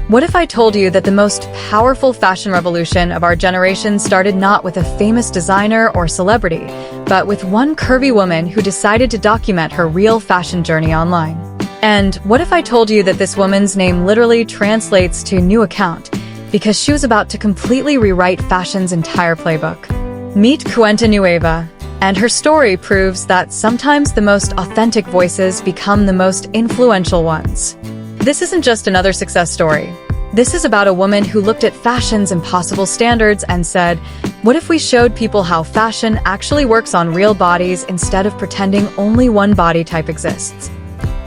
What if I told you that the most powerful fashion revolution of our generation started not with a famous designer or celebrity, but with one curvy woman who decided to document her real fashion journey online? And what if I told you that this woman's name literally translates to new account because she was about to completely rewrite fashion's entire playbook? Meet Cuenta Nueva, and her story proves that sometimes the most authentic voices become the most influential ones. This isn't just another success story. This is about a woman who looked at fashion's impossible standards and said, what if we showed people how fashion actually works on real bodies instead of pretending only one body type exists?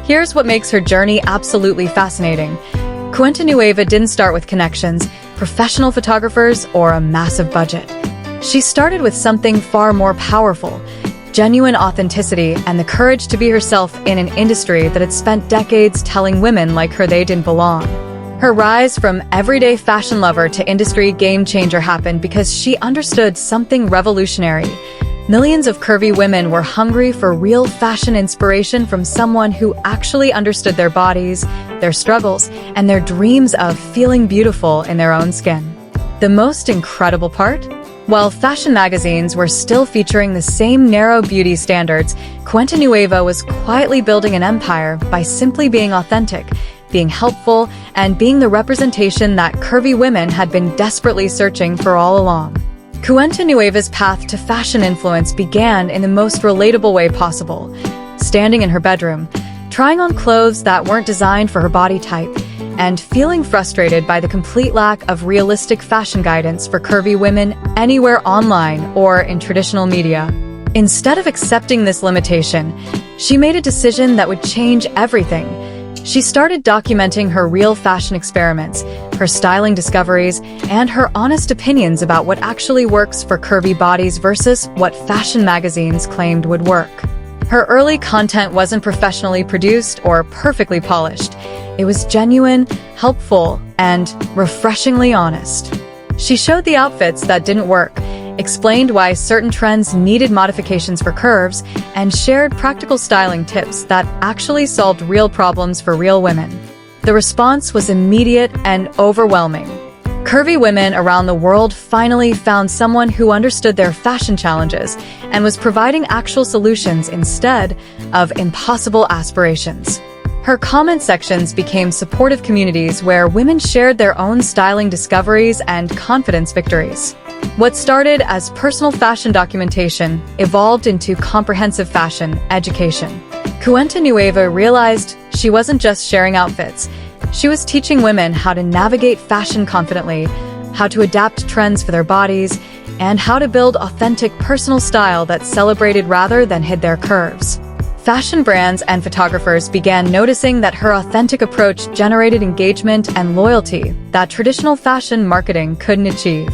Here's what makes her journey absolutely fascinating. Cuenta Nueva didn't start with connections, professional photographers, or a massive budget. She started with something far more powerful: genuine authenticity and the courage to be herself in an industry that had spent decades telling women like her they didn't belong. Her rise from everyday fashion lover to industry game changer happened because she understood something revolutionary. Millions of curvy women were hungry for real fashion inspiration from someone who actually understood their bodies, their struggles, and their dreams of feeling beautiful in their own skin. The most incredible part? While fashion magazines were still featuring the same narrow beauty standards, Cuenta Nueva was quietly building an empire by simply being authentic, being helpful, and being the representation that curvy women had been desperately searching for all along. Cuenta Nueva's path to fashion influence began in the most relatable way possible: standing in her bedroom, trying on clothes that weren't designed for her body type, and feeling frustrated by the complete lack of realistic fashion guidance for curvy women anywhere online or in traditional media. Instead of accepting this limitation, she made a decision that would change everything. She started documenting her real fashion experiments, her styling discoveries, and her honest opinions about what actually works for curvy bodies versus what fashion magazines claimed would work. Her early content wasn't professionally produced or perfectly polished. It was genuine, helpful, and refreshingly honest. She showed the outfits that didn't work, explained why certain trends needed modifications for curves, and shared practical styling tips that actually solved real problems for real women. The response was immediate and overwhelming. Curvy women around the world finally found someone who understood their fashion challenges and was providing actual solutions instead of impossible aspirations. Her comment sections became supportive communities where women shared their own styling discoveries and confidence victories. What started as personal fashion documentation evolved into comprehensive fashion education. Cuenta Nueva realized she wasn't just sharing outfits. She was teaching women how to navigate fashion confidently, how to adapt trends for their bodies, and how to build authentic personal style that celebrated rather than hid their curves. Fashion brands and photographers began noticing that her authentic approach generated engagement and loyalty that traditional fashion marketing couldn't achieve.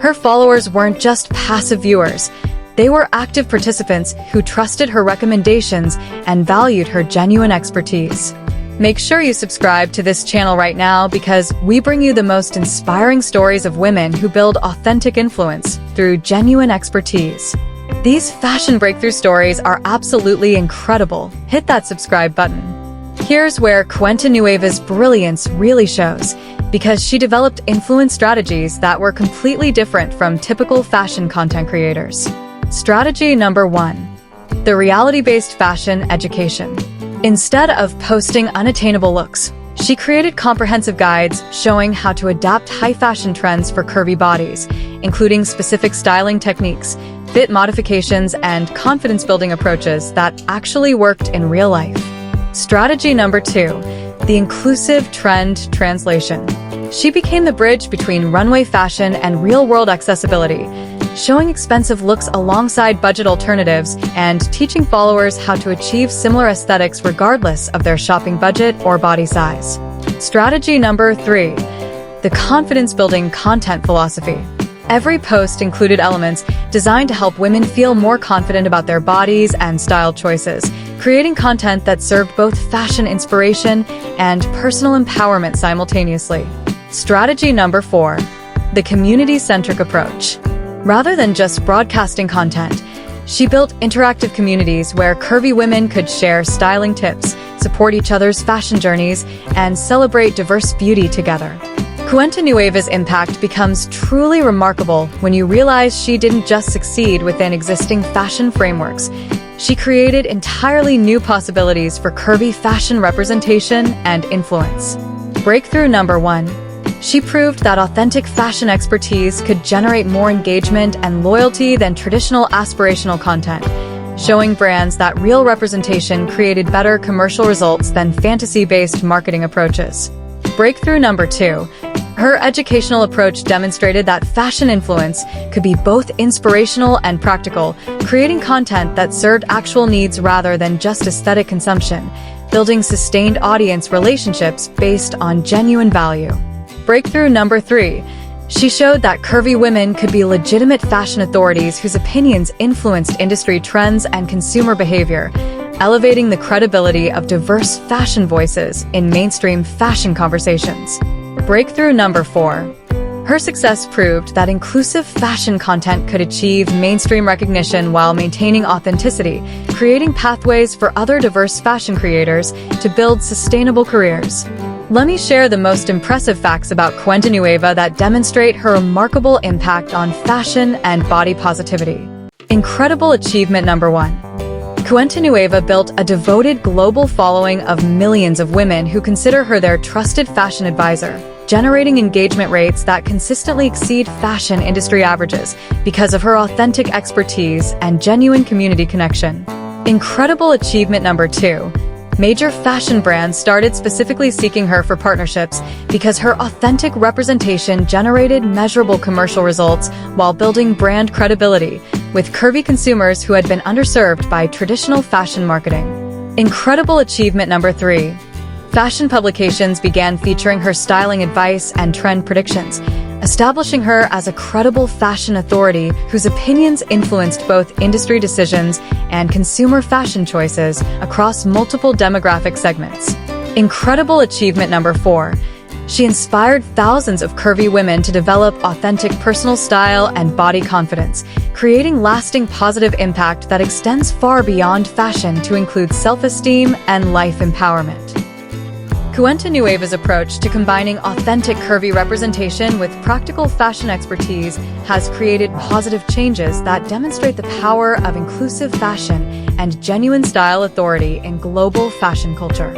Her followers weren't just passive viewers. They were active participants who trusted her recommendations and valued her genuine expertise. Make sure you subscribe to this channel right now because we bring you the most inspiring stories of women who build authentic influence through genuine expertise. These fashion breakthrough stories are absolutely incredible. Hit that subscribe button. Here's where Cuenta Nueva's brilliance really shows, because she developed influence strategies that were completely different from typical fashion content creators. Strategy number 1: the reality-based fashion education. Instead of posting unattainable looks, she created comprehensive guides showing how to adapt high fashion trends for curvy bodies, including specific styling techniques, fit modifications, and confidence-building approaches that actually worked in real life. Strategy number 2: the inclusive trend translation. She became the bridge between runway fashion and real-world accessibility, showing expensive looks alongside budget alternatives and teaching followers how to achieve similar aesthetics regardless of their shopping budget or body size. Strategy number 3: the confidence-building content philosophy. Every post included elements designed to help women feel more confident about their bodies and style choices, creating content that served both fashion inspiration and personal empowerment simultaneously. Strategy number 4: the community-centric approach. Rather than just broadcasting content, She built interactive communities where curvy women could share styling tips, support each other's fashion journeys, and celebrate diverse beauty together. Cuenta Nueva's impact becomes truly remarkable when you realize she didn't just succeed within existing fashion frameworks. She created entirely new possibilities for curvy fashion representation and influence. Breakthrough number 1. She proved that authentic fashion expertise could generate more engagement and loyalty than traditional aspirational content, showing brands that real representation created better commercial results than fantasy-based marketing approaches. Breakthrough number 2. Her educational approach demonstrated that fashion influence could be both inspirational and practical, creating content that served actual needs rather than just aesthetic consumption, building sustained audience relationships based on genuine value. Breakthrough number 3. She showed that curvy women could be legitimate fashion authorities whose opinions influenced industry trends and consumer behavior, elevating the credibility of diverse fashion voices in mainstream fashion conversations. Breakthrough number 4. Her success proved that inclusive fashion content could achieve mainstream recognition while maintaining authenticity, creating pathways for other diverse fashion creators to build sustainable careers. Let me share the most impressive facts about Cuenta Nueva that demonstrate her remarkable impact on fashion and body positivity. Incredible achievement number 1. Cuenta Nueva built a devoted global following of millions of women who consider her their trusted fashion advisor, generating engagement rates that consistently exceed fashion industry averages because of her authentic expertise and genuine community connection. Incredible achievement number 2. Major fashion brands started specifically seeking her for partnerships because her authentic representation generated measurable commercial results while building brand credibility with curvy consumers who had been underserved by traditional fashion marketing. Incredible achievement number 3. Fashion publications began featuring her styling advice and trend predictions, establishing her as a credible fashion authority whose opinions influenced both industry decisions and consumer fashion choices across multiple demographic segments. Incredible achievement number 4. She inspired thousands of curvy women to develop authentic personal style and body confidence, creating lasting positive impact that extends far beyond fashion to include self-esteem and life empowerment. Cuenta Nueva's approach to combining authentic curvy representation with practical fashion expertise has created positive changes that demonstrate the power of inclusive fashion and genuine style authority in global fashion culture.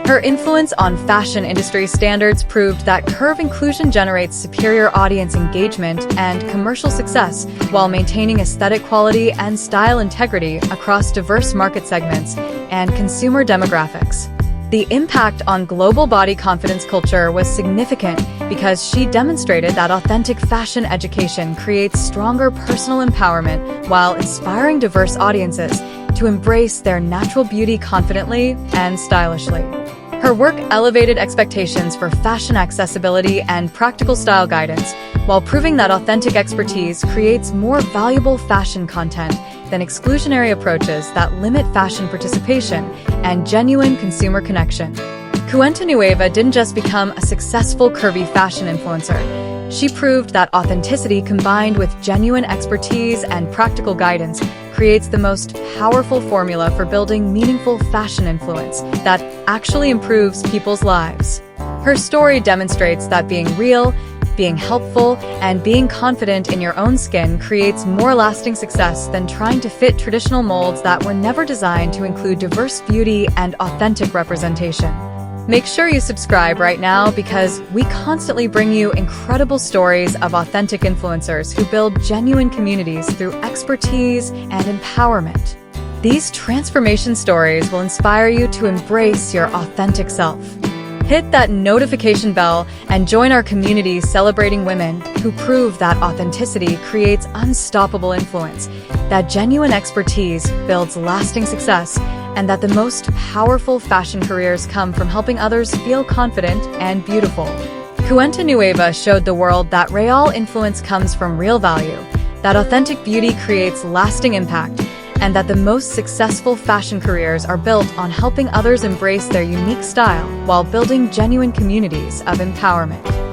Her influence on fashion industry standards proved that curve inclusion generates superior audience engagement and commercial success while maintaining aesthetic quality and style integrity across diverse market segments and consumer demographics. The impact on global body confidence culture was significant because she demonstrated that authentic fashion education creates stronger personal empowerment while inspiring diverse audiences to embrace their natural beauty confidently and stylishly. Her work elevated expectations for fashion accessibility and practical style guidance, while proving that authentic expertise creates more valuable fashion content than exclusionary approaches that limit fashion participation and genuine consumer connection. Cuenta Nueva didn't just become a successful curvy fashion influencer. She proved that authenticity combined with genuine expertise and practical guidance creates the most powerful formula for building meaningful fashion influence that actually improves people's lives. Her story demonstrates that being real, being helpful, and being confident in your own skin creates more lasting success than trying to fit traditional molds that were never designed to include diverse beauty and authentic representation. Make sure you subscribe right now because we constantly bring you incredible stories of authentic influencers who build genuine communities through expertise and empowerment. These transformation stories will inspire you to embrace your authentic self. Hit that notification bell and join our community celebrating women who prove that authenticity creates unstoppable influence, that genuine expertise builds lasting success, and that the most powerful fashion careers come from helping others feel confident and beautiful. Cuenta Nueva showed the world that real influence comes from real value, that authentic beauty creates lasting impact, and that the most successful fashion careers are built on helping others embrace their unique style while building genuine communities of empowerment.